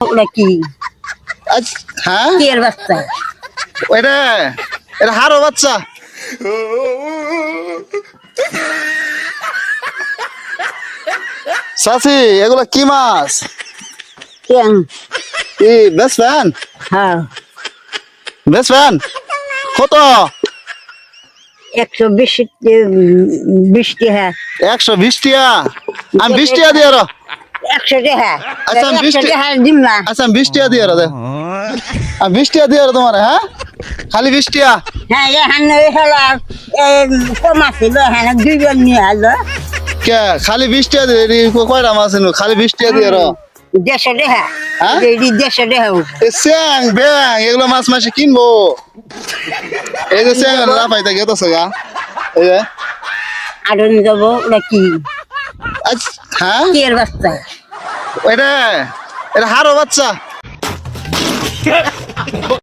ওটা কি হ্যাঁ কি এর বাচ্চা? এটা এটা হারো বাচ্চা। চাচি এগুলা কি মাছ? কেন? কি বেচবেন? হ্যাঁ, বেচবেন কত? 120 টাকা। 120 টাকা। আমি 20 টাকা দিয়ে আরো। 100 টাকা। আচ্ছা, আমি 20 100 টাকা দিম না। আচ্ছা আমি 20 টাকা দিয়ে আরো। আমি 20 টাকা দিয়ে আরো তোমার, হ্যাঁ খালি 20 টাকা। হ্যাঁ, এখানে হলো কম আছিল, এখানে 2 জন নিয়ে আলো। কে খালি 20 টাকা দিয়ে কয়টা মাছ এনো? খালি 20 টাকা দিয়ে আরো। 150 টাকা। হ্যাঁ? এডি 150 টাকা। স্যাং ব্যাং এগুলো মাছ মাসে কিনবো। এই যে স্যাং না পাইতে গেতেছে গা। এই যে আড়ন যাব, ওটা কি হ্যাঁ কি এর বাচ্চা? এটা এটা হারো বাচ্চা।